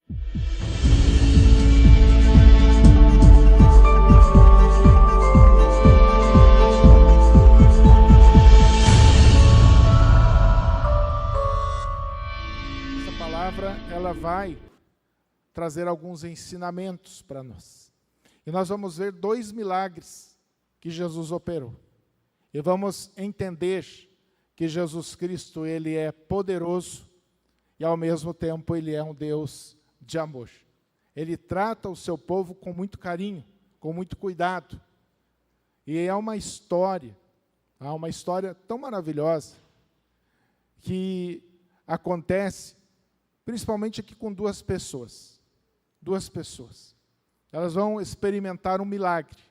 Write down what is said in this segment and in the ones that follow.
Essa palavra, ela vai trazer alguns ensinamentos para nós. E nós vamos ver 2 milagres que Jesus operou. E vamos entender que Jesus Cristo, ele é poderoso e ao mesmo tempo ele é um Deus de amor. Ele trata o seu povo com muito carinho, com muito cuidado. E é uma história tão maravilhosa que acontece principalmente aqui com 2 pessoas. 2 pessoas. Elas vão experimentar um milagre.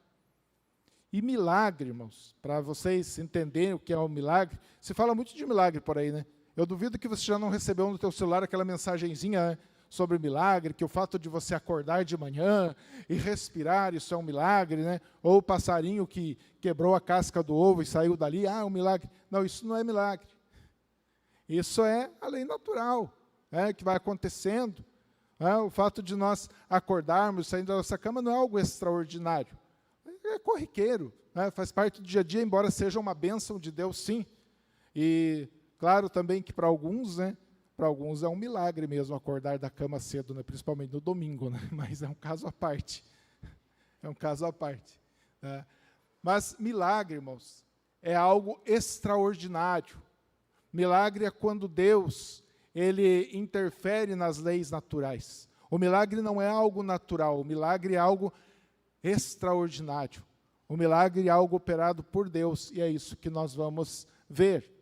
E milagre, irmãos, para vocês entenderem o que é um milagre, se fala muito de milagre por aí, né? Eu duvido que você já não recebeu no teu celular aquela mensagenzinha, né, sobre milagre, que o fato de você acordar de manhã e respirar, isso é um milagre, né? Ou o passarinho que quebrou a casca do ovo e saiu dali, um milagre. Não, isso não é milagre. Isso é a lei natural, que vai acontecendo. O fato de nós acordarmos, saindo da nossa cama, não é algo extraordinário. É corriqueiro, faz parte do dia a dia, embora seja uma bênção de Deus, sim. E, claro, também que para alguns, para alguns é um milagre mesmo acordar da cama cedo, principalmente no domingo, mas é um caso à parte. É um caso à parte. Mas milagre, irmãos, é algo extraordinário. Milagre é quando Deus, ele interfere nas leis naturais. O milagre não é algo natural, o milagre é algo extraordinário. O milagre é algo operado por Deus, e é isso que nós vamos ver.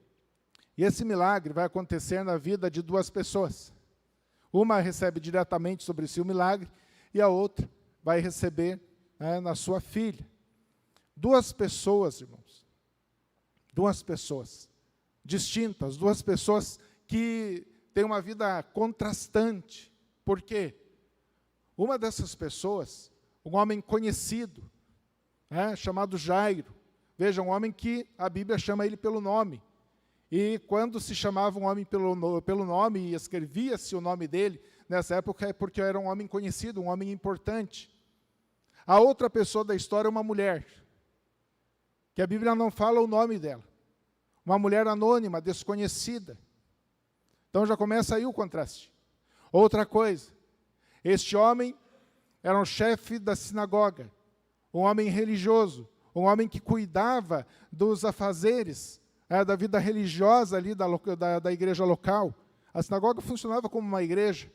E esse milagre vai acontecer na vida de 2 pessoas. Uma recebe diretamente sobre si o milagre, e a outra vai receber na sua filha. 2 pessoas, irmãos. 2 pessoas distintas, 2 pessoas que têm uma vida contrastante. Por quê? Uma dessas pessoas, um homem conhecido, chamado Jairo. Veja, um homem que a Bíblia chama ele pelo nome. E quando se chamava um homem pelo nome e escrevia-se o nome dele, nessa época é porque era um homem conhecido, um homem importante. A outra pessoa da história é uma mulher, que a Bíblia não fala o nome dela. Uma mulher anônima, desconhecida. Então já começa aí o contraste. Outra coisa, este homem era um chefe da sinagoga, um homem religioso, um homem que cuidava dos afazeres, da vida religiosa ali da igreja local. A sinagoga funcionava como uma igreja,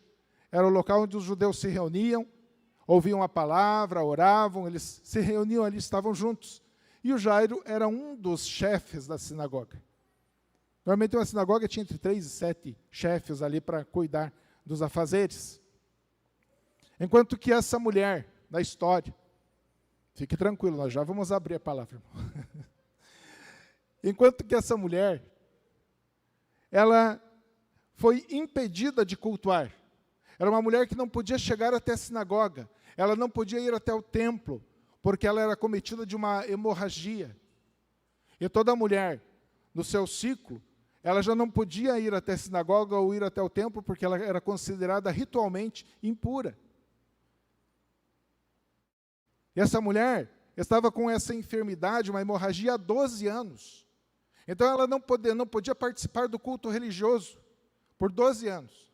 era o local onde os judeus se reuniam, ouviam a palavra, oravam, eles se reuniam ali, estavam juntos. E o Jairo era um dos chefes da sinagoga. Normalmente uma sinagoga tinha entre 3 e 7 chefes ali para cuidar dos afazeres. Enquanto que essa mulher da história, fique tranquilo, nós já vamos abrir a palavra, irmão. Enquanto que essa mulher, ela foi impedida de cultuar. Era uma mulher que não podia chegar até a sinagoga, ela não podia ir até o templo, porque ela era acometida de uma hemorragia. E toda mulher, no seu ciclo, ela já não podia ir até a sinagoga ou ir até o templo, porque ela era considerada ritualmente impura. E essa mulher estava com essa enfermidade, uma hemorragia, há 12 anos. Então ela não podia participar do culto religioso por 12 anos.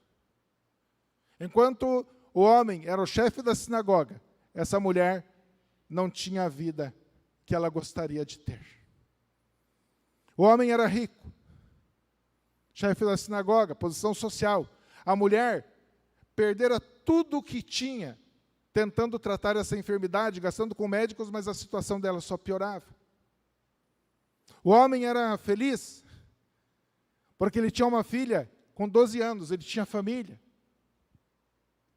Enquanto o homem era o chefe da sinagoga, essa mulher não tinha a vida que ela gostaria de ter. O homem era rico, chefe da sinagoga, posição social. A mulher perdera tudo o que tinha, tentando tratar essa enfermidade, gastando com médicos, mas a situação dela só piorava. O homem era feliz, porque ele tinha uma filha com 12 anos, ele tinha família.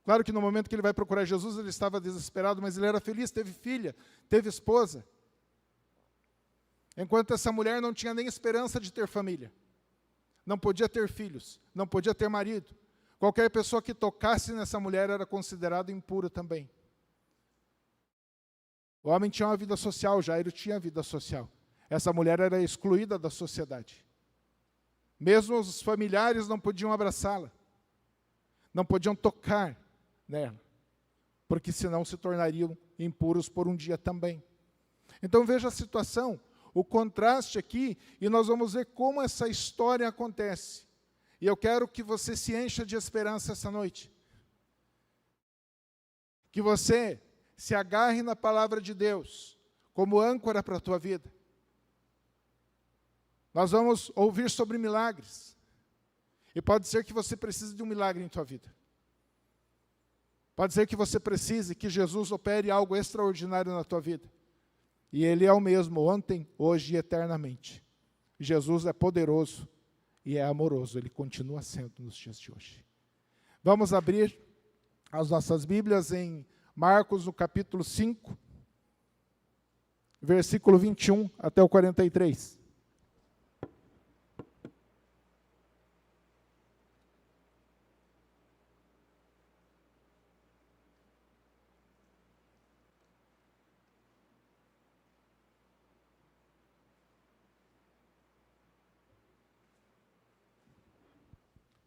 Claro que no momento que ele vai procurar Jesus, ele estava desesperado, mas ele era feliz, teve filha, teve esposa. Enquanto essa mulher não tinha nem esperança de ter família. Não podia ter filhos, não podia ter marido. Qualquer pessoa que tocasse nessa mulher era considerada impura também. O homem tinha uma vida social, Jairo tinha vida social. Essa mulher era excluída da sociedade. Mesmo os familiares não podiam abraçá-la, não podiam tocar nela, porque senão se tornariam impuros por um dia também. Então veja a situação, o contraste aqui, e nós vamos ver como essa história acontece. E eu quero que você se encha de esperança essa noite. Que você se agarre na palavra de Deus como âncora para a tua vida. Nós vamos ouvir sobre milagres. E pode ser que você precise de um milagre em tua vida. Pode ser que você precise que Jesus opere algo extraordinário na tua vida. E Ele é o mesmo ontem, hoje e eternamente. Jesus é poderoso e é amoroso. Ele continua sendo nos dias de hoje. Vamos abrir as nossas Bíblias em Marcos, no capítulo 5, versículo 21 até o 43.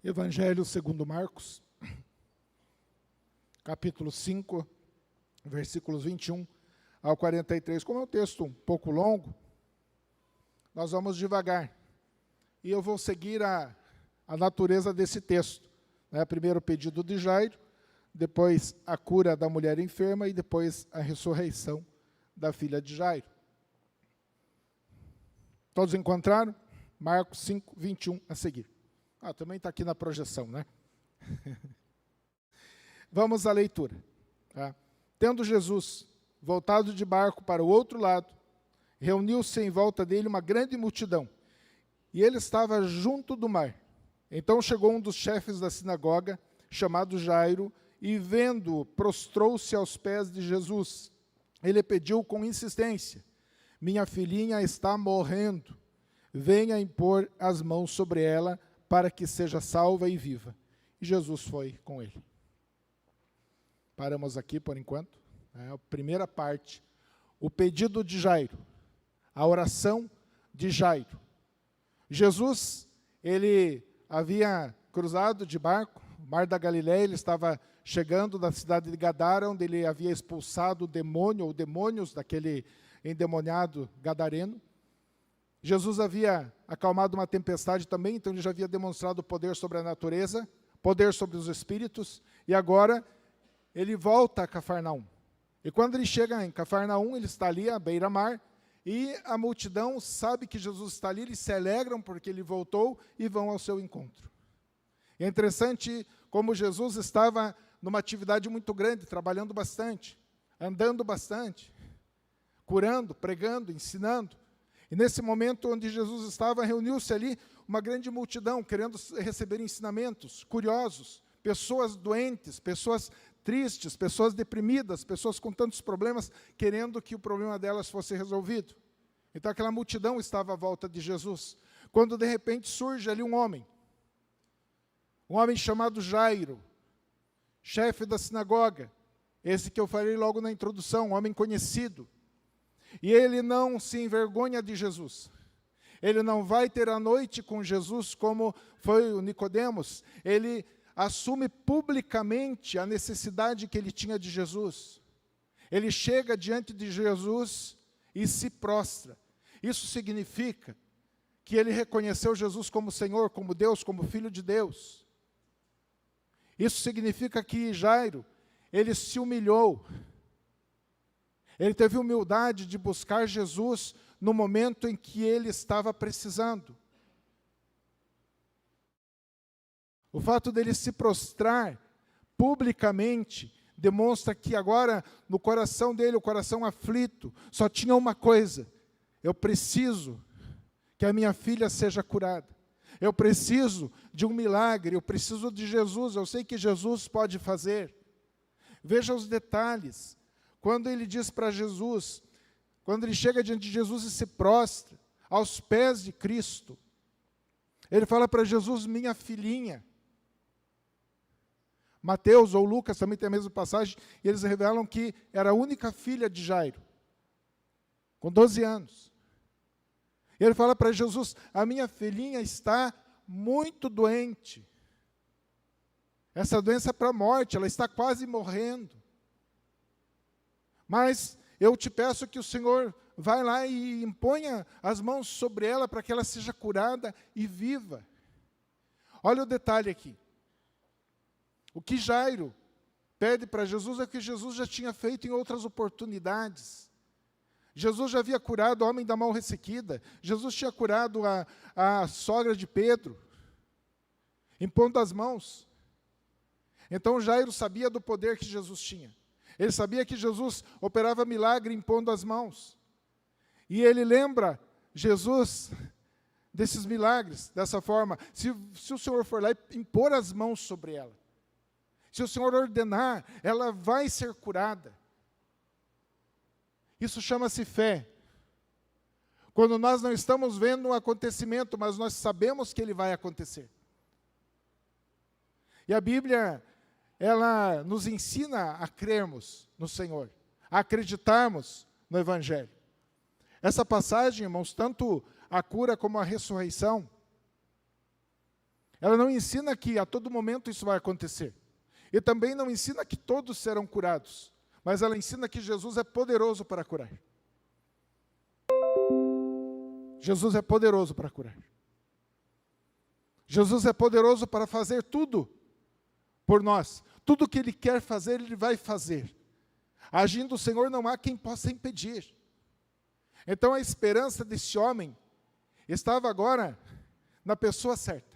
Evangelho segundo Marcos, capítulo 5, versículos 21 ao 43. Como é um texto um pouco longo, nós vamos devagar. E eu vou seguir a natureza desse texto. Primeiro o pedido de Jairo, depois a cura da mulher enferma e depois a ressurreição da filha de Jairo. Todos encontraram? Marcos 5, 21 a seguir. Também está aqui na projeção, né? Vamos à leitura. Tendo Jesus voltado de barco para o outro lado, reuniu-se em volta dele uma grande multidão, e ele estava junto do mar. Então chegou um dos chefes da sinagoga, chamado Jairo, e vendo-o, prostrou-se aos pés de Jesus. Ele pediu com insistência: minha filhinha está morrendo, venha impor as mãos sobre ela, para que seja salva e viva. E Jesus foi com ele. Paramos aqui por enquanto. A primeira parte, o pedido de Jairo, a oração de Jairo. Jesus, ele havia cruzado de barco, o mar da Galileia, ele estava chegando da cidade de Gadara, onde ele havia expulsado o demônio, ou demônios daquele endemoniado gadareno. Jesus havia acalmado uma tempestade também, então ele já havia demonstrado poder sobre a natureza, poder sobre os espíritos, e agora ele volta a Cafarnaum. E quando ele chega em Cafarnaum, ele está ali à beira-mar, e a multidão sabe que Jesus está ali, eles se alegram porque ele voltou e vão ao seu encontro. E é interessante como Jesus estava numa atividade muito grande, trabalhando bastante, andando bastante, curando, pregando, ensinando. E nesse momento onde Jesus estava, reuniu-se ali uma grande multidão, querendo receber ensinamentos, curiosos, pessoas doentes, pessoas tristes, pessoas deprimidas, pessoas com tantos problemas, querendo que o problema delas fosse resolvido. Então aquela multidão estava à volta de Jesus, quando de repente surge ali um homem chamado Jairo, chefe da sinagoga, esse que eu falei logo na introdução, um homem conhecido. E ele não se envergonha de Jesus. Ele não vai ter a noite com Jesus como foi o Nicodemos. Ele assume publicamente a necessidade que ele tinha de Jesus. Ele chega diante de Jesus e se prostra. Isso significa que ele reconheceu Jesus como Senhor, como Deus, como Filho de Deus. Isso significa que Jairo, ele se humilhou. Ele teve humildade de buscar Jesus no momento em que ele estava precisando. O fato dele se prostrar publicamente demonstra que agora, no coração dele, o coração aflito, só tinha uma coisa: eu preciso que a minha filha seja curada. Eu preciso de um milagre, eu preciso de Jesus, eu sei que Jesus pode fazer. Veja os detalhes. Quando ele diz para Jesus, quando ele chega diante de Jesus e se prostra aos pés de Cristo, ele fala para Jesus: minha filhinha. Mateus ou Lucas também tem a mesma passagem, e eles revelam que era a única filha de Jairo, com 12 anos. E ele fala para Jesus: a minha filhinha está muito doente. Essa doença é para a morte, ela está quase morrendo. Mas eu te peço que o Senhor vai lá e imponha as mãos sobre ela para que ela seja curada e viva. Olha o detalhe aqui. O que Jairo pede para Jesus é o que Jesus já tinha feito em outras oportunidades. Jesus já havia curado o homem da mão ressequida. Jesus tinha curado a sogra de Pedro, impondo as mãos. Então Jairo sabia do poder que Jesus tinha. Ele sabia que Jesus operava milagre impondo as mãos. E ele lembra Jesus desses milagres, dessa forma. Se o Senhor for lá e impor as mãos sobre ela, se o Senhor ordenar, ela vai ser curada. Isso chama-se fé. Quando nós não estamos vendo um acontecimento, mas nós sabemos que ele vai acontecer. E a Bíblia, ela nos ensina a crermos no Senhor, a acreditarmos no Evangelho. Essa passagem, irmãos, tanto a cura como a ressurreição, ela não ensina que a todo momento isso vai acontecer. E também não ensina que todos serão curados, mas ela ensina que Jesus é poderoso para curar. Jesus é poderoso para curar. Jesus é poderoso para fazer tudo por nós. Tudo que Ele quer fazer, Ele vai fazer. Agindo o Senhor, não há quem possa impedir. Então a esperança desse homem estava agora na pessoa certa.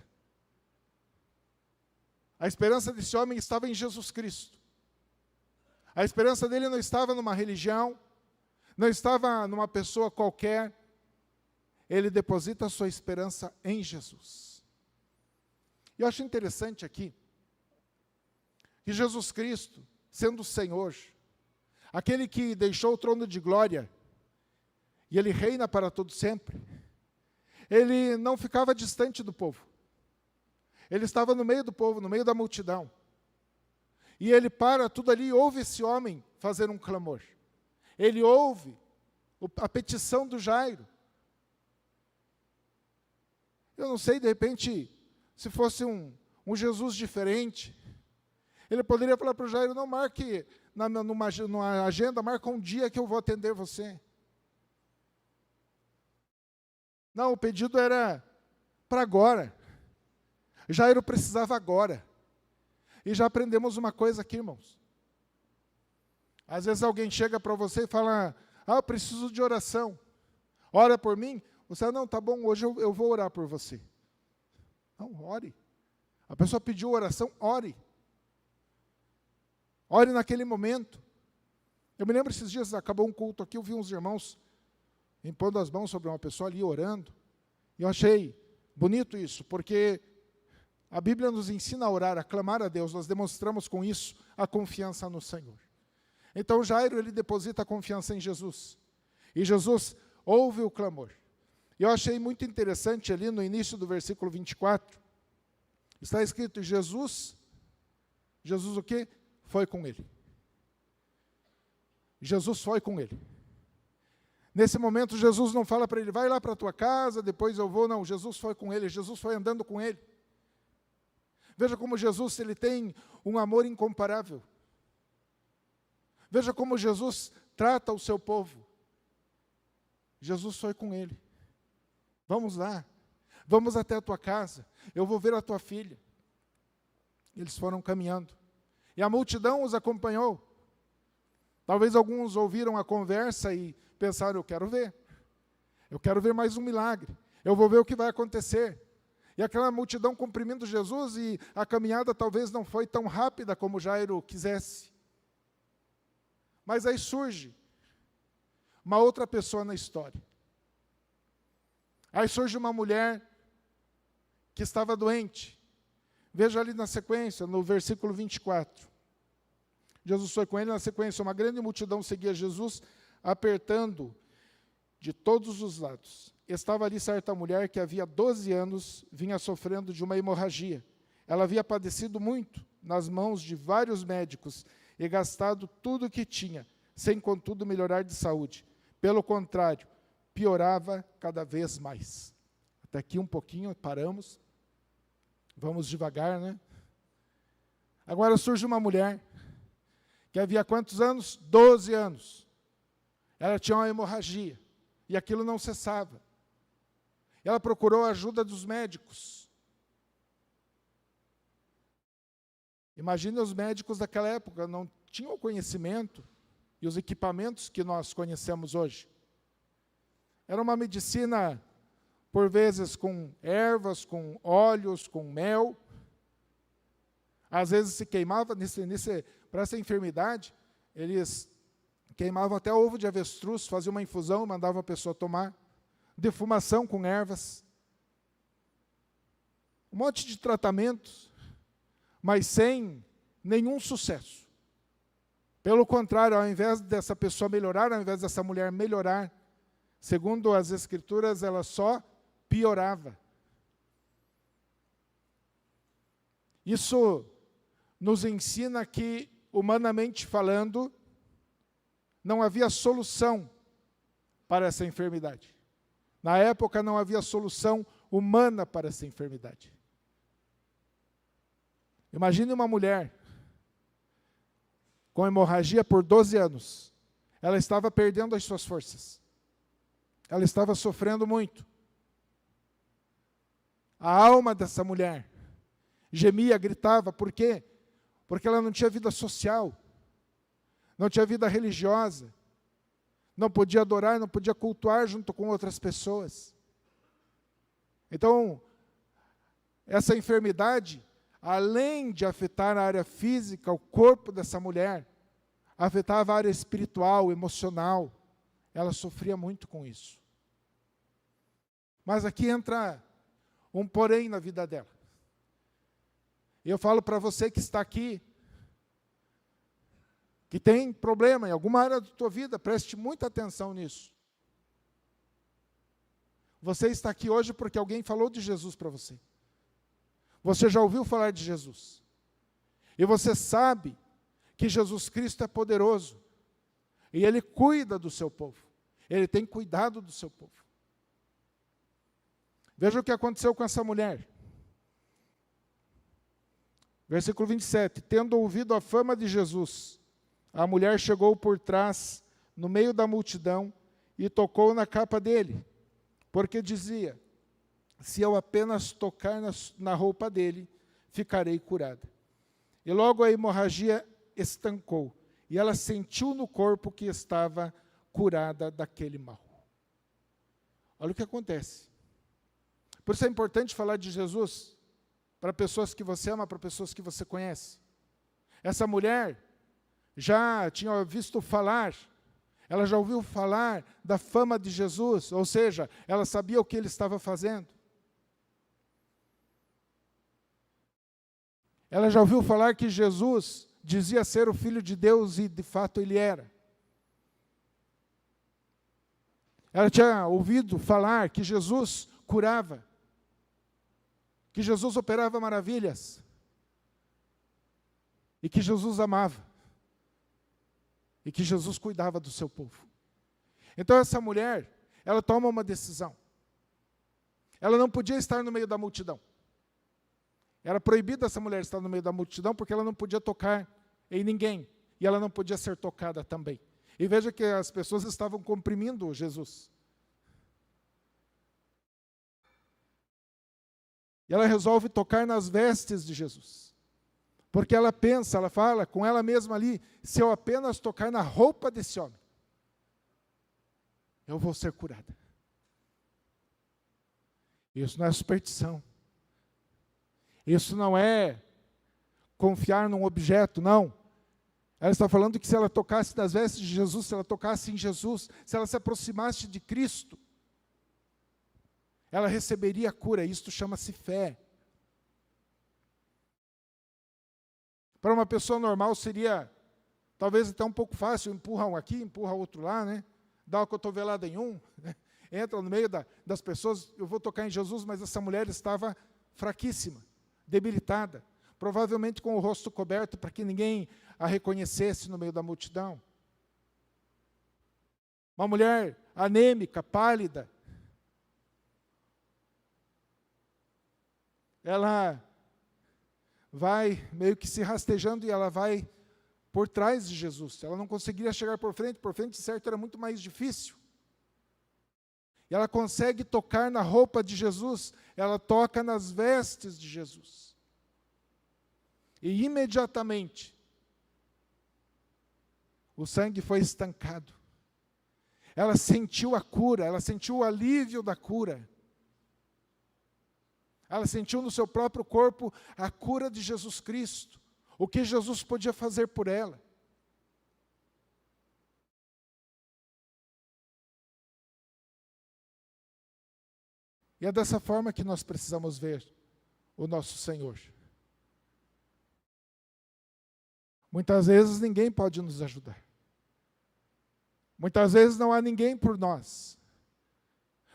A esperança desse homem estava em Jesus Cristo. A esperança dele não estava numa religião, não estava numa pessoa qualquer. Ele deposita a sua esperança em Jesus. E eu acho interessante aqui, que Jesus Cristo, sendo o Senhor, aquele que deixou o trono de glória, e Ele reina para todo sempre, Ele não ficava distante do povo. Ele estava no meio do povo, no meio da multidão. E Ele para tudo ali e ouve esse homem fazer um clamor. Ele ouve a petição do Jairo. Eu não sei, de repente, se fosse um Jesus diferente, Ele poderia falar para o Jairo, não marque numa agenda, marca um dia que eu vou atender você. Não, o pedido era para agora. Jairo precisava agora. E já aprendemos uma coisa aqui, irmãos. Às vezes alguém chega para você e fala, eu preciso de oração. Ora por mim. Você, não, tá bom, hoje eu vou orar por você. Não, ore. A pessoa pediu oração, ore. Ore naquele momento. Eu me lembro esses dias, acabou um culto aqui, eu vi uns irmãos impondo as mãos sobre uma pessoa ali, orando. E eu achei bonito isso, porque a Bíblia nos ensina a orar, a clamar a Deus. Nós demonstramos com isso a confiança no Senhor. Então Jairo, ele deposita a confiança em Jesus. E Jesus ouve o clamor. E eu achei muito interessante ali no início do versículo 24. Está escrito, Jesus o quê? Foi com ele. Jesus foi com ele. Nesse momento, Jesus não fala para ele, vai lá para a tua casa, depois eu vou. Não, Jesus foi com ele, Jesus foi andando com ele. Veja como Jesus, ele tem um amor incomparável. Veja como Jesus trata o seu povo. Jesus foi com ele. Vamos lá, vamos até a tua casa, eu vou ver a tua filha. Eles foram caminhando. E a multidão os acompanhou. Talvez alguns ouviram a conversa e pensaram, eu quero ver mais um milagre, eu vou ver o que vai acontecer. E aquela multidão cumprindo Jesus, e a caminhada talvez não foi tão rápida como Jairo quisesse. Mas aí surge uma outra pessoa na história. Aí surge uma mulher que estava doente. Veja ali na sequência, no versículo 24. Jesus foi com ele, na sequência, uma grande multidão seguia Jesus, apertando de todos os lados. Estava ali certa mulher que havia 12 anos vinha sofrendo de uma hemorragia. Ela havia padecido muito nas mãos de vários médicos e gastado tudo o que tinha, sem contudo melhorar de saúde. Pelo contrário, piorava cada vez mais. Até aqui um pouquinho, paramos. Vamos devagar, né? Agora surge uma mulher que havia quantos anos? 12 anos. Ela tinha uma hemorragia e aquilo não cessava. Ela procurou a ajuda dos médicos. Imagine os médicos daquela época, não tinham o conhecimento e os equipamentos que nós conhecemos hoje. Era uma medicina, por vezes, com ervas, com óleos, com mel. Às vezes se queimava, para essa enfermidade, eles queimavam até ovo de avestruz, faziam uma infusão, mandavam a pessoa tomar. Defumação com ervas. Um monte de tratamentos, mas sem nenhum sucesso. Pelo contrário, ao invés dessa pessoa melhorar, ao invés dessa mulher melhorar, segundo as Escrituras, ela só piorava. Isso nos ensina que, humanamente falando, não havia solução para essa enfermidade. Na época não havia solução humana para essa enfermidade. Imagine uma mulher com hemorragia por 12 anos. Ela estava perdendo as suas forças. Ela estava sofrendo muito. A alma dessa mulher gemia, gritava. Por quê? Porque ela não tinha vida social, não tinha vida religiosa, não podia adorar, não podia cultuar junto com outras pessoas. Então, essa enfermidade, além de afetar a área física, o corpo dessa mulher, afetava a área espiritual, emocional. Ela sofria muito com isso. Mas aqui entra um porém na vida dela. E eu falo para você que está aqui, que tem problema em alguma área da tua vida, preste muita atenção nisso. Você está aqui hoje porque alguém falou de Jesus para você. Você já ouviu falar de Jesus. E você sabe que Jesus Cristo é poderoso. E Ele cuida do seu povo. Ele tem cuidado do seu povo. Veja o que aconteceu com essa mulher. Versículo 27. Tendo ouvido a fama de Jesus, a mulher chegou por trás, no meio da multidão, e tocou na capa dele, porque dizia: se eu apenas tocar na roupa dele, ficarei curada. E logo a hemorragia estancou, e ela sentiu no corpo que estava curada daquele mal. Olha o que acontece. Por isso é importante falar de Jesus para pessoas que você ama, para pessoas que você conhece. Essa mulher já tinha visto falar, ela já ouviu falar da fama de Jesus, ou seja, ela sabia o que ele estava fazendo. Ela já ouviu falar que Jesus dizia ser o Filho de Deus e de fato ele era. Ela tinha ouvido falar que Jesus curava, que Jesus operava maravilhas e que Jesus amava e que Jesus cuidava do seu povo. Então essa mulher, ela toma uma decisão. Ela não podia estar no meio da multidão. Era proibido essa mulher estar no meio da multidão porque ela não podia tocar em ninguém e ela não podia ser tocada também. E veja que as pessoas estavam comprimindo Jesus. E ela resolve tocar nas vestes de Jesus. Porque ela pensa, ela fala com ela mesma ali, se eu apenas tocar na roupa desse homem, eu vou ser curada. Isso não é superstição. Isso não é confiar num objeto, não. Ela está falando que se ela tocasse nas vestes de Jesus, se ela tocasse em Jesus, se ela se aproximasse de Cristo, ela receberia a cura. Isto chama-se fé. Para uma pessoa normal seria, talvez até um pouco fácil, empurra um aqui, empurra outro lá, né? Dá uma cotovelada em um, né? Entra no meio das pessoas, eu vou tocar em Jesus, mas essa mulher estava fraquíssima, debilitada, provavelmente com o rosto coberto para que ninguém a reconhecesse no meio da multidão. Uma mulher anêmica, pálida. vai meio que se rastejando e ela vai por trás de Jesus. Ela não conseguiria chegar por frente certo era muito mais difícil. E ela consegue tocar na roupa de Jesus, ela toca nas vestes de Jesus. E imediatamente, o sangue foi estancado. Ela sentiu a cura, ela sentiu o alívio da cura. Ela sentiu no seu próprio corpo a cura de Jesus Cristo, o que Jesus podia fazer por ela. E é dessa forma que nós precisamos ver o nosso Senhor. Muitas vezes ninguém pode nos ajudar. Muitas vezes não há ninguém por nós.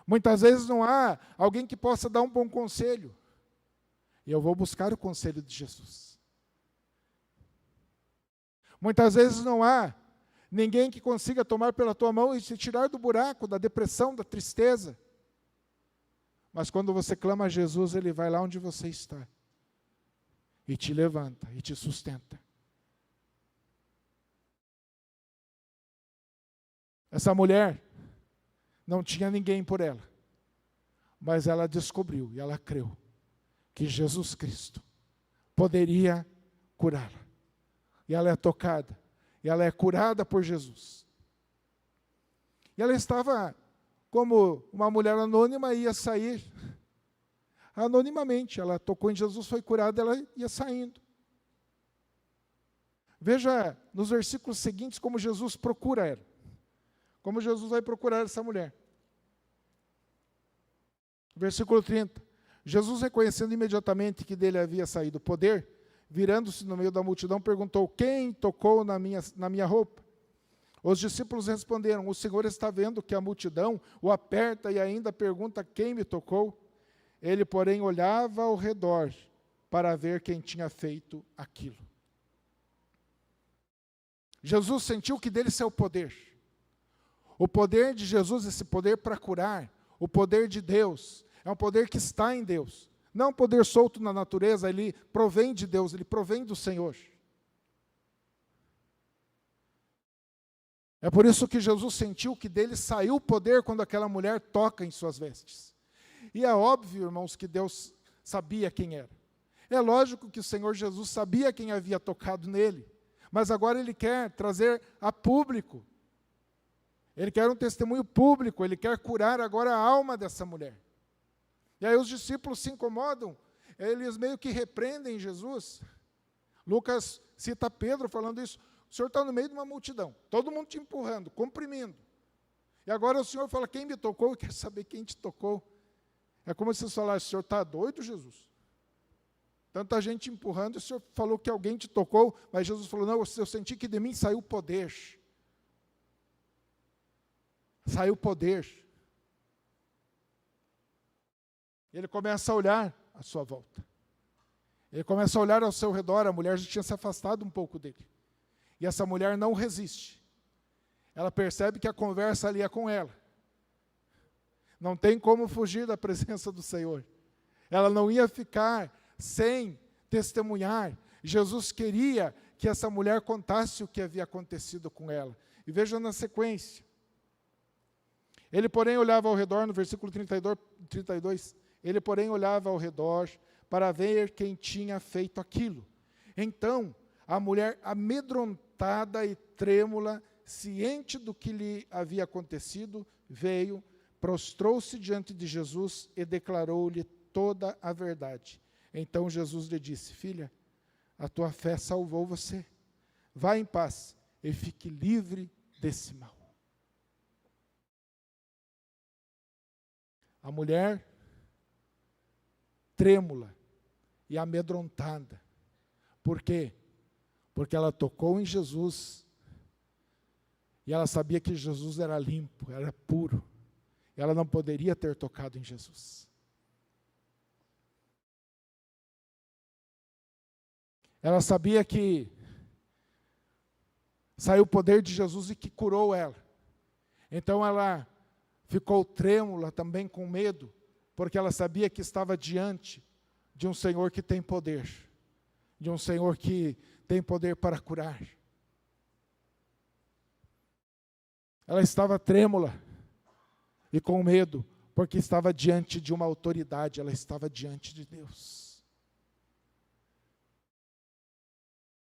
Muitas vezes não há alguém que possa dar um bom conselho. E eu vou buscar o conselho de Jesus. Muitas vezes não há ninguém que consiga tomar pela tua mão e te tirar do buraco, da depressão, da tristeza. Mas quando você clama a Jesus, Ele vai lá onde você está. E te levanta, e te sustenta. Essa mulher não tinha ninguém por ela, mas ela descobriu e ela creu que Jesus Cristo poderia curá-la. E ela é tocada, e ela é curada por Jesus. E ela estava como uma mulher anônima, ia sair anonimamente. Ela tocou em Jesus, foi curada, ela ia saindo. Veja nos versículos seguintes como Jesus procura ela. Como Jesus vai procurar essa mulher. Versículo 30. Jesus, reconhecendo imediatamente que dele havia saído o poder, virando-se no meio da multidão, perguntou: quem tocou na minha roupa? Os discípulos responderam: o Senhor está vendo que a multidão o aperta e ainda pergunta: quem me tocou? Ele, porém, olhava ao redor para ver quem tinha feito aquilo. Jesus sentiu que dele saiu o poder. O poder de Jesus, esse poder para curar, o poder de Deus, é um poder que está em Deus. Não é um poder solto na natureza, ele provém de Deus, ele provém do Senhor. É por isso que Jesus sentiu que dele saiu o poder quando aquela mulher toca em suas vestes. E é óbvio, irmãos, que Deus sabia quem era. É lógico que o Senhor Jesus sabia quem havia tocado nele, mas agora Ele quer trazer a público. Ele quer um testemunho público, Ele quer curar agora a alma dessa mulher. E aí os discípulos se incomodam, eles meio que repreendem Jesus. Lucas cita Pedro falando isso: o Senhor está no meio de uma multidão, todo mundo te empurrando, comprimindo. E agora o Senhor fala: quem me tocou? Eu quero saber quem te tocou. É como se você falasse: o Senhor está doido, Jesus? Tanta gente empurrando, o Senhor falou que alguém te tocou, mas Jesus falou: não, eu senti que de mim saiu poder. Saiu poder. Ele começa a olhar à sua volta. Ele começa a olhar ao seu redor, a mulher já tinha se afastado um pouco dele. E essa mulher não resiste. Ela percebe que a conversa ali é com ela. Não tem como fugir da presença do Senhor. Ela não ia ficar sem testemunhar. Jesus queria que essa mulher contasse o que havia acontecido com ela. E veja na sequência. Ele, porém, olhava ao redor, no versículo 32, ele, porém, olhava ao redor para ver quem tinha feito aquilo. Então, a mulher, amedrontada e trêmula, ciente do que lhe havia acontecido, veio, prostrou-se diante de Jesus e declarou-lhe toda a verdade. Então Jesus lhe disse: filha, a tua fé salvou você. Vá em paz e fique livre desse mal. A mulher, trêmula e amedrontada. Por quê? Porque ela tocou em Jesus e ela sabia que Jesus era limpo, era puro. Ela não poderia ter tocado em Jesus. Ela sabia que saiu o poder de Jesus e que curou ela. Então ela ficou trêmula, também com medo, porque ela sabia que estava diante de um Senhor que tem poder. de um Senhor que tem poder para curar. Ela estava trêmula e com medo, porque estava diante de uma autoridade, ela estava diante de Deus.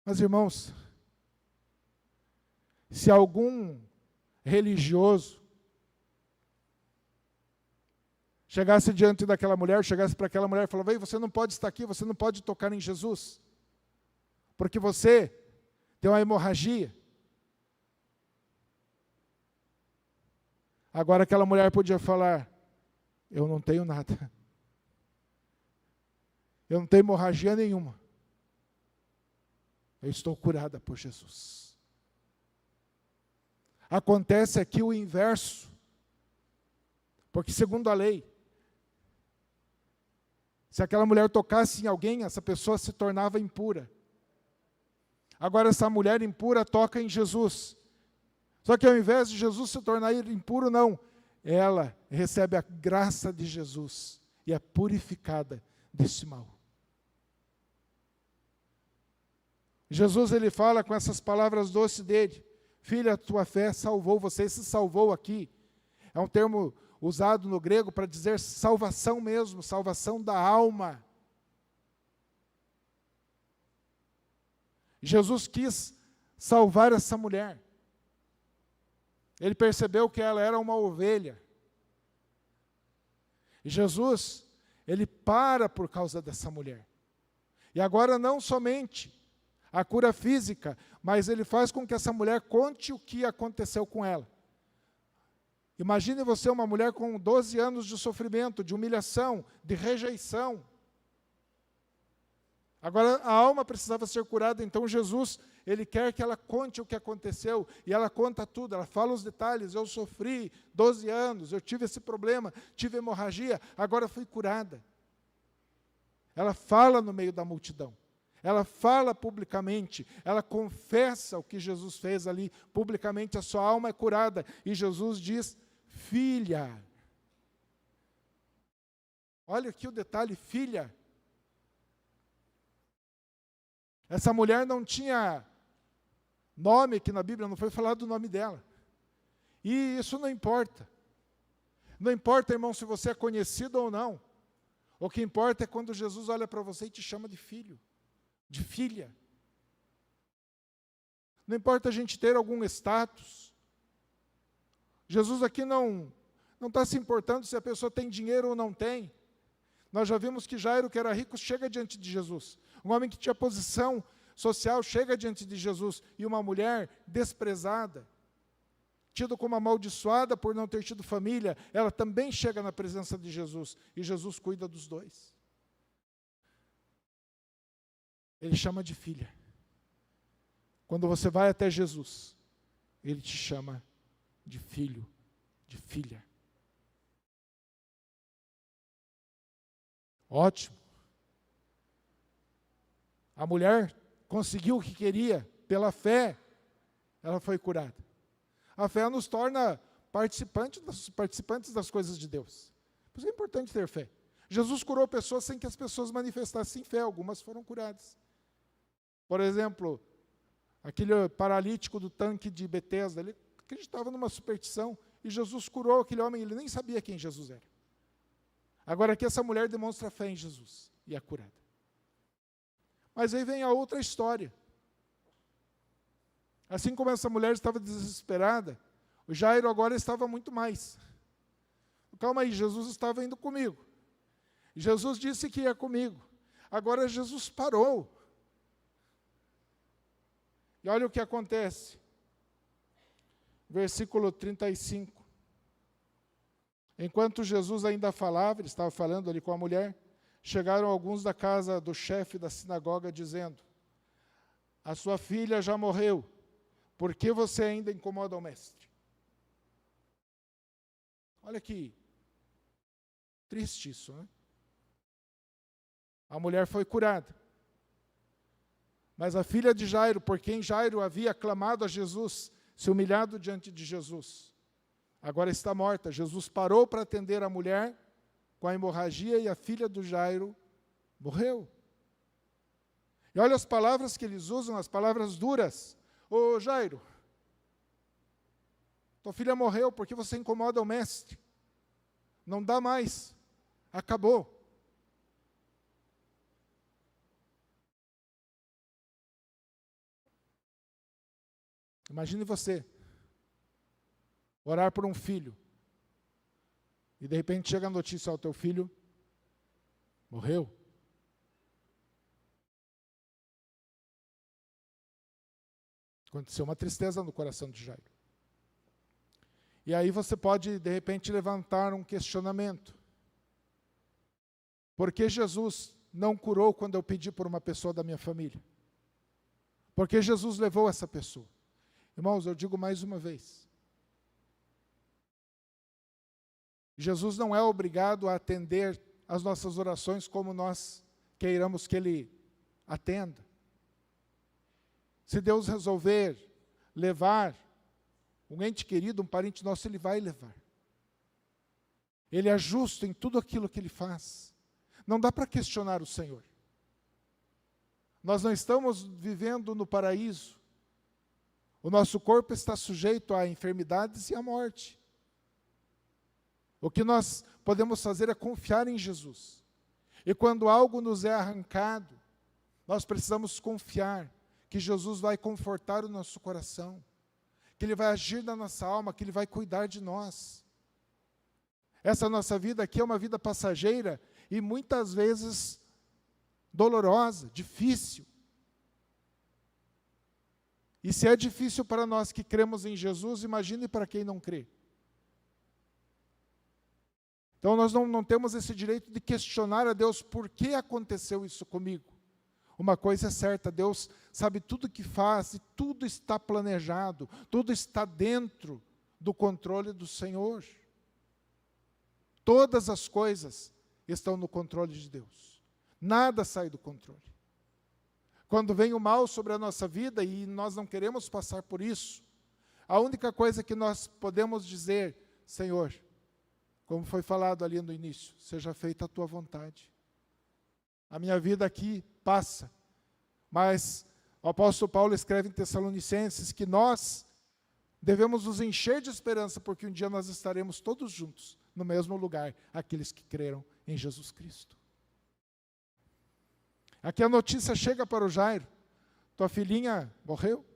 Mas, irmãos, se algum religioso chegasse diante daquela mulher, chegasse para aquela mulher e falava: ei, você não pode estar aqui, você não pode tocar em Jesus, porque você tem uma hemorragia. Agora aquela mulher podia falar: eu não tenho nada. Eu não tenho hemorragia nenhuma. Eu estou curada por Jesus. Acontece aqui o inverso. Porque segundo a lei, se aquela mulher tocasse em alguém, essa pessoa se tornava impura. Agora essa mulher impura toca em Jesus. Só que ao invés de Jesus se tornar impuro, não. Ela recebe a graça de Jesus e é purificada desse mal. Jesus, ele fala com essas palavras doces dele: filha, a tua fé salvou você. Esse salvou aqui é um termo usado no grego para dizer salvação mesmo, salvação da alma. Jesus quis salvar essa mulher. Ele percebeu que ela era uma ovelha. E Jesus, ele para por causa dessa mulher. E agora não somente a cura física, mas ele faz com que essa mulher conte o que aconteceu com ela. Imagine você, uma mulher com 12 anos de sofrimento, de humilhação, de rejeição. Agora a alma precisava ser curada, então Jesus, ele quer que ela conte o que aconteceu, e ela conta tudo, ela fala os detalhes: eu sofri 12 anos, eu tive esse problema, tive hemorragia, agora fui curada. Ela fala no meio da multidão, ela fala publicamente, ela confessa o que Jesus fez ali publicamente, a sua alma é curada, e Jesus diz: filha. Olha aqui o detalhe: filha. Essa mulher não tinha nome aqui na Bíblia, não foi falado o nome dela. E isso não importa. Não importa, irmão, se você é conhecido ou não. O que importa é quando Jesus olha para você e te chama de filho, de filha. Não importa a gente ter algum status. Jesus aqui não está se importando se a pessoa tem dinheiro ou não tem. Nós já vimos que Jairo, que era rico, chega diante de Jesus. Um homem que tinha posição social chega diante de Jesus. E uma mulher desprezada, tida como amaldiçoada por não ter tido família, ela também chega na presença de Jesus. E Jesus cuida dos dois. Ele chama de filha. Quando você vai até Jesus, ele te chama de filho, de filha. Ótimo. A mulher conseguiu o que queria, pela fé, ela foi curada. A fé nos torna participantes das coisas de Deus. Por isso é importante ter fé. Jesus curou pessoas sem que as pessoas manifestassem fé, algumas foram curadas. Por exemplo, aquele paralítico do tanque de Betesda, ele acreditava numa superstição, e Jesus curou aquele homem, ele nem sabia quem Jesus era. Agora aqui essa mulher demonstra fé em Jesus, e é curada. Mas aí vem a outra história. Assim como essa mulher estava desesperada, o Jairo agora estava muito mais. Calma aí, Jesus estava indo comigo. Jesus disse que ia comigo. Agora Jesus parou. E olha o que acontece. Versículo 35. Enquanto Jesus ainda falava, ele estava falando ali com a mulher, chegaram alguns da casa do chefe da sinagoga, dizendo: a sua filha já morreu, por que você ainda incomoda o mestre? Olha que triste isso, né? A mulher foi curada. Mas a filha de Jairo, por quem Jairo havia clamado a Jesus, se humilhado diante de Jesus, agora está morta. Jesus parou para atender a mulher com a hemorragia e a filha do Jairo morreu. E olha as palavras que eles usam, as palavras duras. Ô Jairo, tua filha morreu porque você incomoda o mestre. Não dá mais. Acabou. Imagine você orar por um filho e de repente chega a notícia: ao teu filho morreu. Aconteceu uma tristeza no coração de Jairo. E aí você pode de repente levantar um questionamento: por que Jesus não curou quando eu pedi por uma pessoa da minha família? Por que Jesus levou essa pessoa? Irmãos, eu digo mais uma vez, Jesus não é obrigado a atender as nossas orações como nós queiramos que Ele atenda. Se Deus resolver levar um ente querido, um parente nosso, Ele vai levar. Ele é justo em tudo aquilo que Ele faz. Não dá para questionar o Senhor. Nós não estamos vivendo no paraíso. O nosso corpo está sujeito a enfermidades e à morte. O que nós podemos fazer é confiar em Jesus. E quando algo nos é arrancado, nós precisamos confiar que Jesus vai confortar o nosso coração, que Ele vai agir na nossa alma, que Ele vai cuidar de nós. Essa nossa vida aqui é uma vida passageira e muitas vezes dolorosa, difícil. E se é difícil para nós que cremos em Jesus, imagine para quem não crê. Então nós não temos esse direito de questionar a Deus: por que aconteceu isso comigo? Uma coisa é certa, Deus sabe tudo o que faz e tudo está planejado, tudo está dentro do controle do Senhor. Todas as coisas estão no controle de Deus. Nada sai do controle. Quando vem o mal sobre a nossa vida e nós não queremos passar por isso, a única coisa que nós podemos dizer: Senhor, como foi falado ali no início, seja feita a tua vontade. A minha vida aqui passa, mas o apóstolo Paulo escreve em Tessalonicenses que nós devemos nos encher de esperança, porque um dia nós estaremos todos juntos, no mesmo lugar, aqueles que creram em Jesus Cristo. Aqui a notícia chega para o Jairo: tua filhinha morreu,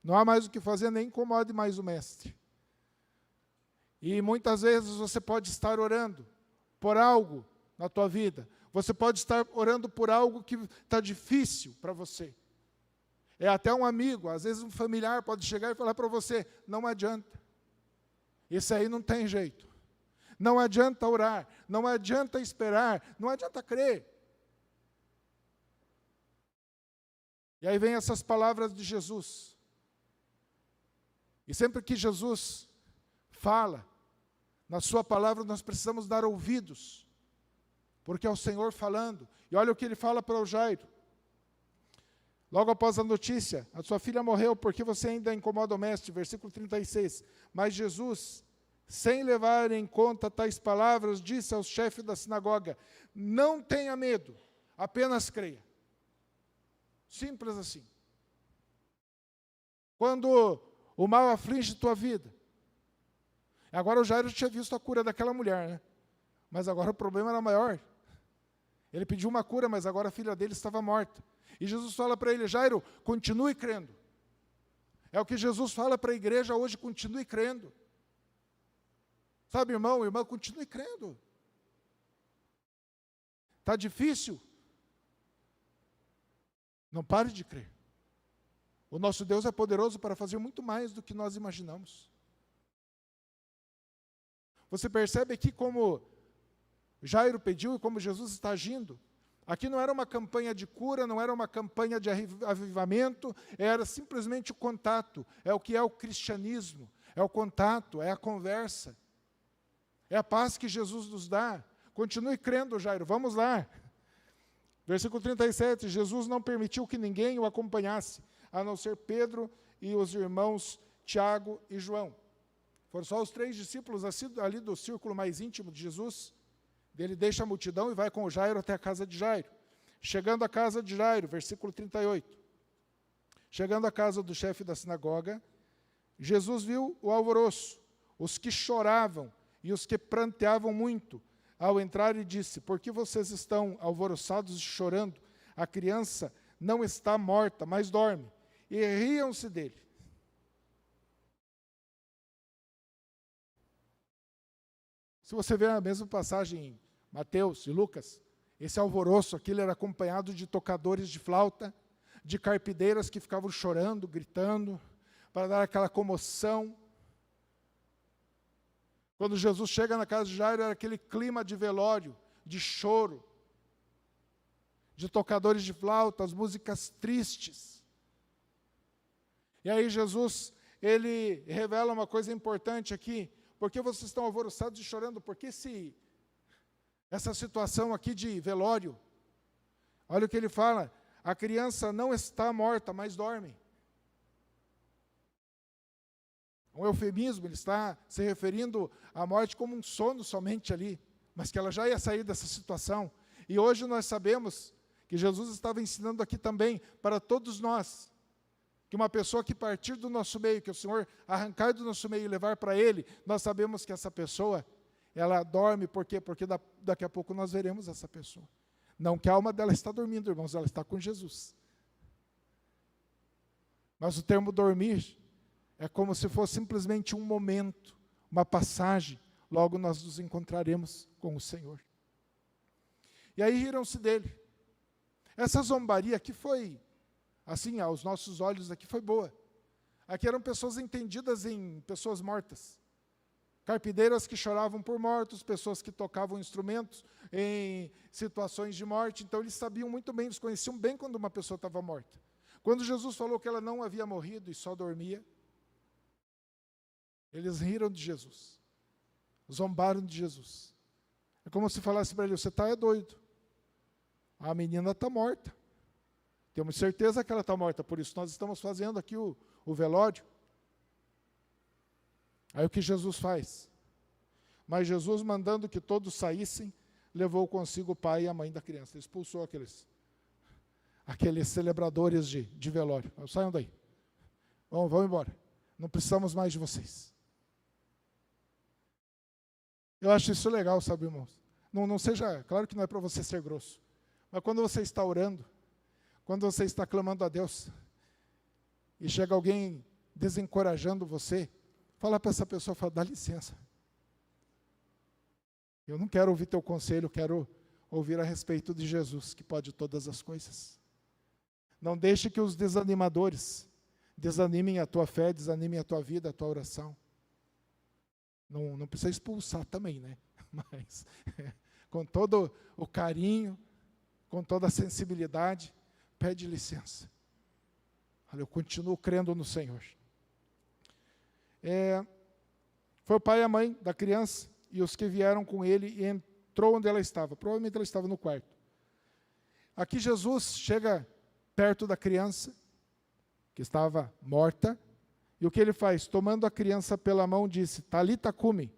não há mais o que fazer, nem incomode mais o mestre. E muitas vezes você pode estar orando por algo na tua vida, você pode estar orando por algo que está difícil para você. É até um amigo, às vezes um familiar pode chegar e falar para você: não adianta, isso aí não tem jeito, não adianta orar, não adianta esperar, não adianta crer. E aí vem essas palavras de Jesus. E sempre que Jesus fala, na sua palavra nós precisamos dar ouvidos, porque é o Senhor falando. E olha o que Ele fala para o Jairo. Logo após a notícia: a sua filha morreu porque você ainda incomoda o mestre, versículo 36. Mas Jesus, sem levar em conta tais palavras, disse ao chefe da sinagoga: não tenha medo, apenas creia. Simples assim. Quando o mal aflige tua vida. Agora o Jairo tinha visto a cura daquela mulher, né? Mas agora o problema era maior. Ele pediu uma cura, mas agora a filha dele estava morta. E Jesus fala para ele: Jairo, continue crendo. É o que Jesus fala para a igreja hoje: continue crendo. Sabe, irmão, irmã, continue crendo. Está difícil? Não pare de crer. O nosso Deus é poderoso para fazer muito mais do que nós imaginamos. Você percebe aqui como Jairo pediu e como Jesus está agindo? Aqui não era uma campanha de cura, não era uma campanha de avivamento, era simplesmente o contato. É o que é o cristianismo, é o contato, é a conversa. É a paz que Jesus nos dá. Continue crendo, Jairo, vamos lá. Versículo 37, Jesus não permitiu que ninguém o acompanhasse, a não ser Pedro e os irmãos Tiago e João. Foram só os 3 discípulos ali do círculo mais íntimo de Jesus. Ele deixa a multidão e vai com o Jairo até a casa de Jairo. Chegando à casa de Jairo, versículo 38. Chegando à casa do chefe da sinagoga, Jesus viu o alvoroço, os que choravam e os que pranteavam muito. Ao entrar, ele disse: por que vocês estão alvoroçados e chorando? A criança não está morta, mas dorme. E riam-se dele. Se você ver a mesma passagem em Mateus e Lucas, esse alvoroço aqui ele era acompanhado de tocadores de flauta, de carpideiras que ficavam chorando, gritando, para dar aquela comoção. Quando Jesus chega na casa de Jairo, era aquele clima de velório, de choro, de tocadores de flauta, as músicas tristes. E aí Jesus, ele revela uma coisa importante aqui. Por que vocês estão alvoroçados e chorando? Porque essa situação aqui de velório, olha o que ele fala, a criança não está morta, mas dorme. Um eufemismo, ele está se referindo à morte como um sono somente ali, mas que ela já ia sair dessa situação. E hoje nós sabemos que Jesus estava ensinando aqui também para todos nós, que uma pessoa que partir do nosso meio, que o Senhor arrancar do nosso meio e levar para Ele, nós sabemos que essa pessoa, ela dorme, por quê? Porque daqui a pouco nós veremos essa pessoa. Não que a alma dela está dormindo, irmãos, ela está com Jesus. Mas o termo dormir é como se fosse simplesmente um momento, uma passagem, logo nós nos encontraremos com o Senhor. E aí riram-se dele. Essa zombaria aqui foi, assim, aos nossos olhos aqui foi boa. Aqui eram pessoas entendidas em pessoas mortas. Carpideiras que choravam por mortos, pessoas que tocavam instrumentos em situações de morte. Então eles sabiam muito bem, eles conheciam bem quando uma pessoa estava morta. Quando Jesus falou que ela não havia morrido e só dormia, eles riram de Jesus, zombaram de Jesus. É como se falasse para ele: você está doido, a menina está morta. Temos certeza que ela está morta, por isso nós estamos fazendo aqui o velório. Aí o que Jesus faz? Mas Jesus, mandando que todos saíssem, levou consigo o pai e a mãe da criança. Expulsou aqueles celebradores de velório. Saiam daí. Vão embora. Não precisamos mais de vocês. Eu acho isso legal, sabe, irmãos? Não seja, claro que não é para você ser grosso, mas quando você está orando, quando você está clamando a Deus, e chega alguém desencorajando você, fala para essa pessoa, fala: dá licença. Eu não quero ouvir teu conselho, eu quero ouvir a respeito de Jesus, que pode todas as coisas. Não deixe que os desanimadores desanimem a tua fé, desanimem a tua vida, a tua oração. Não precisa expulsar também, né? Mas com todo o carinho, com toda a sensibilidade, pede licença. Olha, eu continuo crendo no Senhor. Foi o pai e a mãe da criança e os que vieram com ele, e entrou onde ela estava. Provavelmente ela estava no quarto. Aqui Jesus chega perto da criança, que estava morta, e o que ele faz? Tomando a criança pela mão, disse: Talita cumi,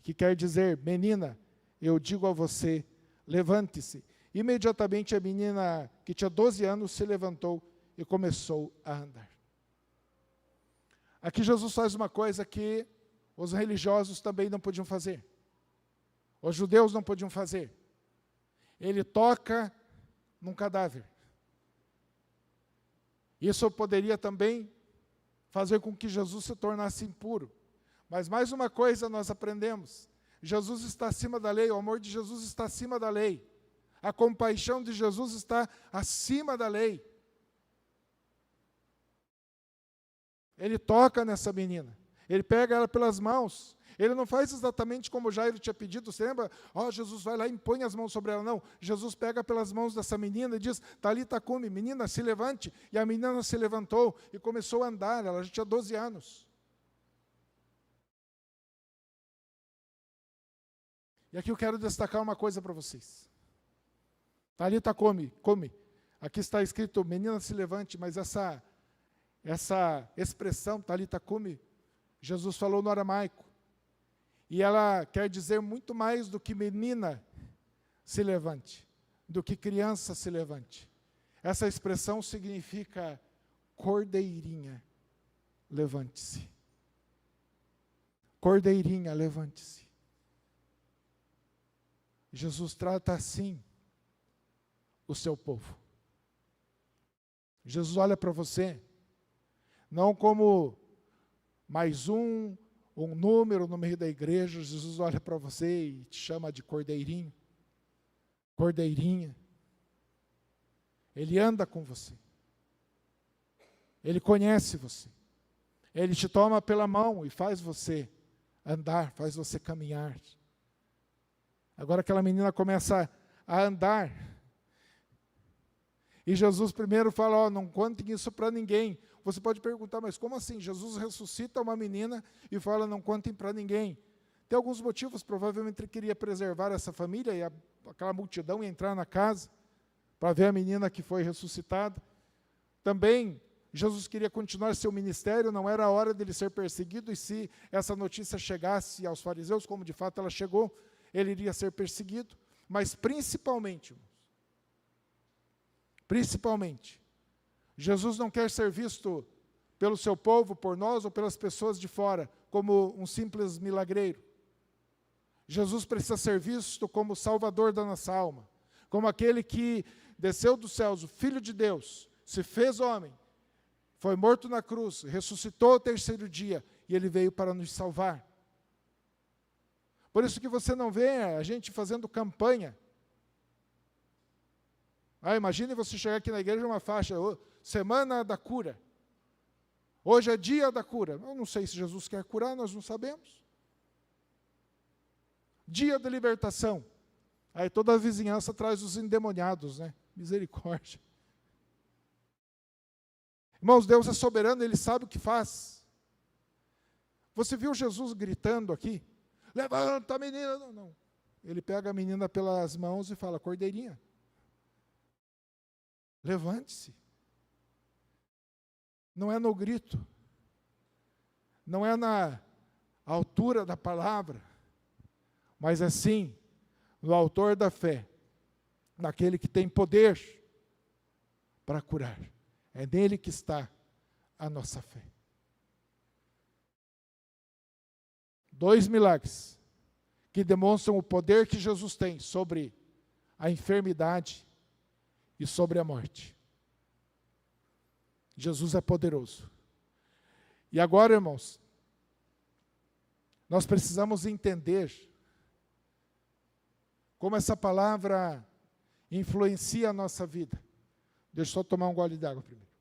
que quer dizer: menina, eu digo a você, levante-se. Imediatamente a menina, que tinha 12 anos, se levantou e começou a andar. Aqui Jesus faz uma coisa que os religiosos também não podiam fazer. Os judeus não podiam fazer. Ele toca num cadáver. Isso poderia também fazer com que Jesus se tornasse impuro. Mas mais uma coisa nós aprendemos: Jesus está acima da lei, o amor de Jesus está acima da lei. A compaixão de Jesus está acima da lei. Ele toca nessa menina, ele pega ela pelas mãos. Ele não faz exatamente como Jairo tinha pedido, você lembra? Jesus vai lá e põe as mãos sobre ela. Não, Jesus pega pelas mãos dessa menina e diz: Talita cumi, menina, se levante. E a menina se levantou e começou a andar, ela já tinha 12 anos. E aqui eu quero destacar uma coisa para vocês. Talita cumi. Aqui está escrito: menina, se levante, mas essa expressão, Talita cumi, Jesus falou no aramaico. E ela quer dizer muito mais do que menina, se levante. do que criança se levante. Essa expressão significa cordeirinha, levante-se. Cordeirinha, levante-se. Jesus trata assim o seu povo. Jesus olha para você, não como mais um número no meio da igreja. Jesus olha para você e te chama de cordeirinho, cordeirinha. Ele anda com você. Ele conhece você. Ele te toma pela mão e faz você andar, faz você caminhar. Agora aquela menina começa a andar. E Jesus primeiro fala, não contem isso para ninguém. Você pode perguntar, mas como assim? Jesus ressuscita uma menina e fala, não contem para ninguém. Tem alguns motivos, provavelmente ele queria preservar essa família e aquela multidão ia entrar na casa para ver a menina que foi ressuscitada. Também, Jesus queria continuar seu ministério, não era a hora dele ser perseguido, e se essa notícia chegasse aos fariseus, como de fato ela chegou, ele iria ser perseguido. Mas principalmente, Jesus não quer ser visto pelo seu povo, por nós ou pelas pessoas de fora, como um simples milagreiro. Jesus precisa ser visto como o Salvador da nossa alma, como aquele que desceu dos céus, o Filho de Deus, se fez homem, foi morto na cruz, ressuscitou ao terceiro dia, e ele veio para nos salvar. Por isso que você não vê a gente fazendo campanha. Imagine você chegar aqui na igreja uma faixa, Semana da Cura. Hoje é dia da cura. Eu não sei se Jesus quer curar, nós não sabemos. Dia da libertação. Aí toda a vizinhança traz os endemoniados, né? Misericórdia. Irmãos, Deus é soberano, Ele sabe o que faz. Você viu Jesus gritando aqui? Levanta a menina. Não. Ele pega a menina pelas mãos e fala, cordeirinha, levante-se. Não é no grito, não é na altura da palavra, mas assim, no autor da fé, naquele que tem poder para curar. É nele que está a nossa fé. 2 milagres que demonstram o poder que Jesus tem sobre a enfermidade e sobre a morte. Jesus é poderoso. E agora, irmãos, nós precisamos entender como essa palavra influencia a nossa vida. Deixa eu só tomar um gole de água primeiro.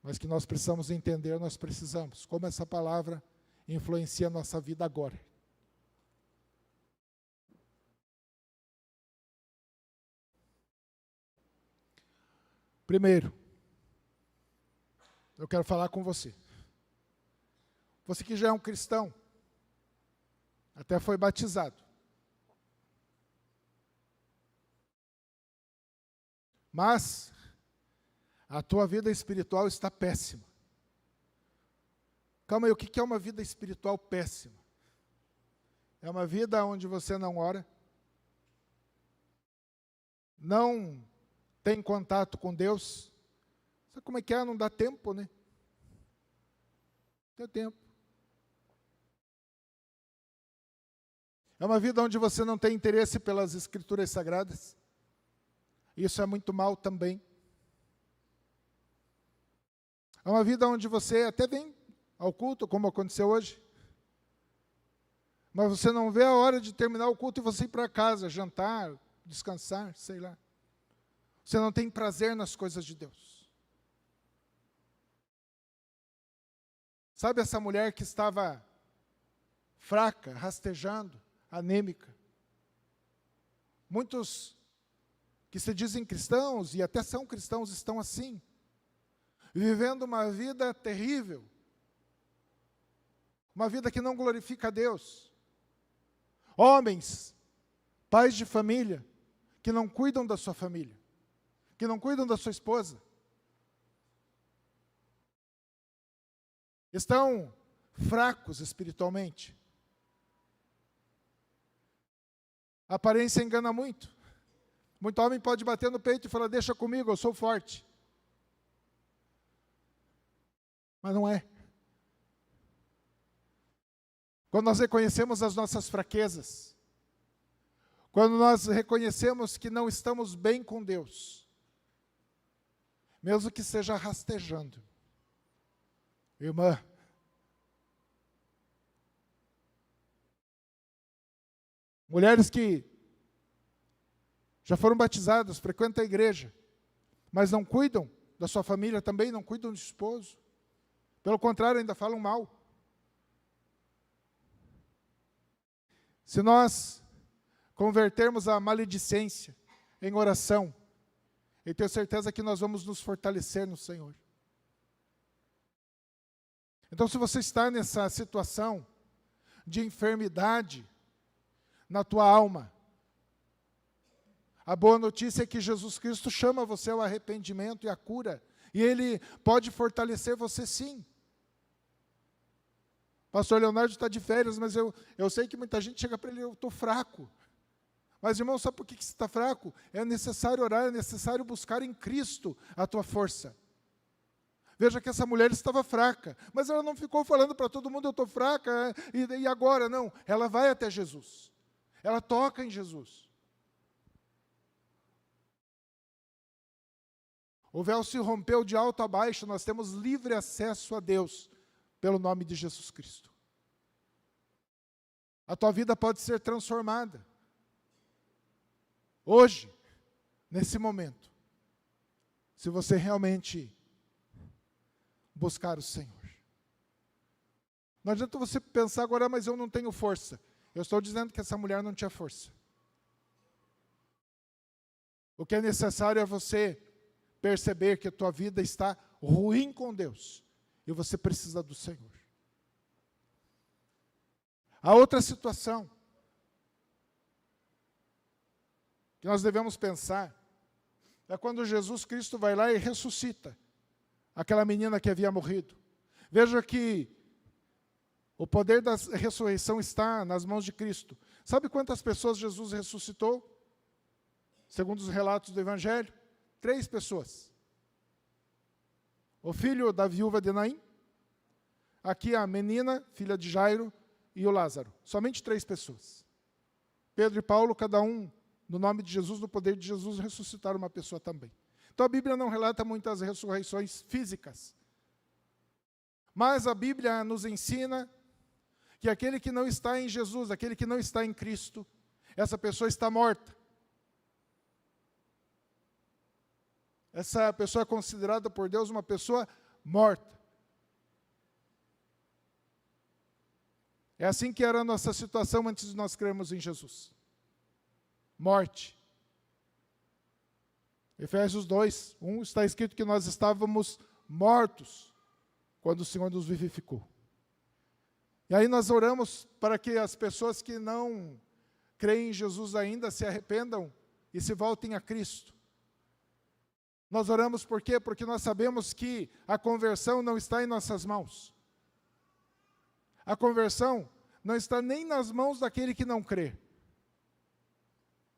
Mas que nós precisamos entender, nós precisamos, como essa palavra influencia a nossa vida agora. Primeiro, eu quero falar com você. Você que já é um cristão, até foi batizado. Mas a tua vida espiritual está péssima. Calma aí, o que é uma vida espiritual péssima? É uma vida onde você não ora, não tem contato com Deus. Sabe como é que é? Não dá tempo, né? Não dá tempo. É uma vida onde você não tem interesse pelas Escrituras Sagradas. Isso é muito mal também. É uma vida onde você até vem ao culto, como aconteceu hoje, mas você não vê a hora de terminar o culto e você ir para casa, jantar, descansar, sei lá. Você não tem prazer nas coisas de Deus. Sabe essa mulher que estava fraca, rastejando, anêmica? Muitos que se dizem cristãos, e até são cristãos, estão assim, vivendo uma vida terrível, uma vida que não glorifica a Deus. Homens, pais de família, que não cuidam da sua família, que não cuidam da sua esposa, estão fracos espiritualmente. A aparência engana muito. Muito homem pode bater no peito e falar, deixa comigo, eu sou forte. Mas não é. Quando nós reconhecemos as nossas fraquezas, quando nós reconhecemos que não estamos bem com Deus, mesmo que seja rastejando, irmã, mulheres que já foram batizadas, frequentam a igreja, mas não cuidam da sua família, também não cuidam do esposo, pelo contrário, ainda falam mal. Se nós convertermos a maledicência em oração, eu tenho certeza que nós vamos nos fortalecer no Senhor. Então, se você está nessa situação de enfermidade na tua alma, a boa notícia é que Jesus Cristo chama você ao arrependimento e à cura, e Ele pode fortalecer você sim. Pastor Leonardo está de férias, mas eu sei que muita gente chega para ele, eu estou fraco. Mas, irmão, sabe por que você está fraco? É necessário orar, é necessário buscar em Cristo a tua força. Veja que essa mulher estava fraca, mas ela não ficou falando para todo mundo, eu estou fraca, e agora? Não, ela vai até Jesus. Ela toca em Jesus. O véu se rompeu de alto a baixo, nós temos livre acesso a Deus, pelo nome de Jesus Cristo. A tua vida pode ser transformada. Hoje, nesse momento, se você realmente buscar o Senhor. Não adianta você pensar agora, mas eu não tenho força. Eu estou dizendo que essa mulher não tinha força. O que é necessário é você perceber que a tua vida está ruim com Deus. E você precisa do Senhor. A outra situação que nós devemos pensar é quando Jesus Cristo vai lá e ressuscita aquela menina que havia morrido. Veja que o poder da ressurreição está nas mãos de Cristo. Sabe quantas pessoas Jesus ressuscitou? Segundo os relatos do Evangelho, 3 pessoas. O filho da viúva de Naim, aqui a menina, filha de Jairo, e o Lázaro. Somente 3 pessoas. Pedro e Paulo, cada um, no nome de Jesus, no poder de Jesus, ressuscitaram uma pessoa também. Então a Bíblia não relata muitas ressurreições físicas. Mas a Bíblia nos ensina que aquele que não está em Jesus, aquele que não está em Cristo, essa pessoa está morta. Essa pessoa é considerada por Deus uma pessoa morta. É assim que era a nossa situação antes de nós crermos em Jesus. Morte. Efésios 2, 1 está escrito que nós estávamos mortos quando o Senhor nos vivificou. E aí nós oramos para que as pessoas que não creem em Jesus ainda se arrependam e se voltem a Cristo. Nós oramos por quê? Porque nós sabemos que a conversão não está em nossas mãos. A conversão não está nem nas mãos daquele que não crê.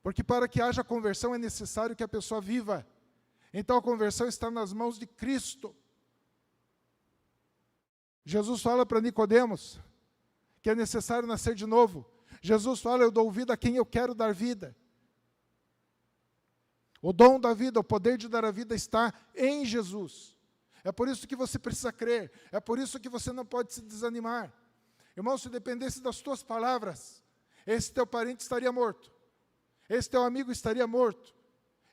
Porque para que haja conversão é necessário que a pessoa viva. Então a conversão está nas mãos de Cristo. Jesus fala para Nicodemos que é necessário nascer de novo. Jesus fala, eu dou vida a quem eu quero dar vida. O dom da vida, o poder de dar a vida está em Jesus. É por isso que você precisa crer. É por isso que você não pode se desanimar. Irmão, se dependesse das tuas palavras, esse teu parente estaria morto. Esse teu amigo estaria morto.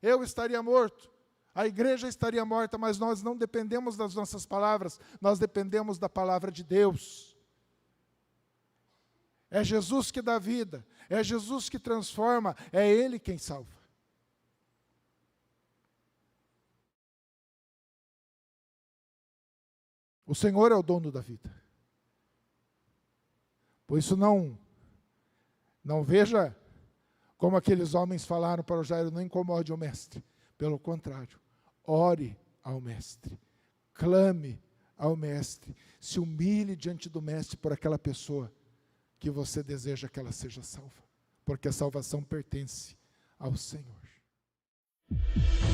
Eu estaria morto. A igreja estaria morta, mas nós não dependemos das nossas palavras. Nós dependemos da palavra de Deus. É Jesus que dá vida. É Jesus que transforma. É Ele quem salva. O Senhor é o dono da vida. Por isso não veja como aqueles homens falaram para o Jairo, não incomode o mestre. Pelo contrário, ore ao mestre, clame ao mestre, se humilhe diante do mestre por aquela pessoa que você deseja que ela seja salva, porque a salvação pertence ao Senhor. Música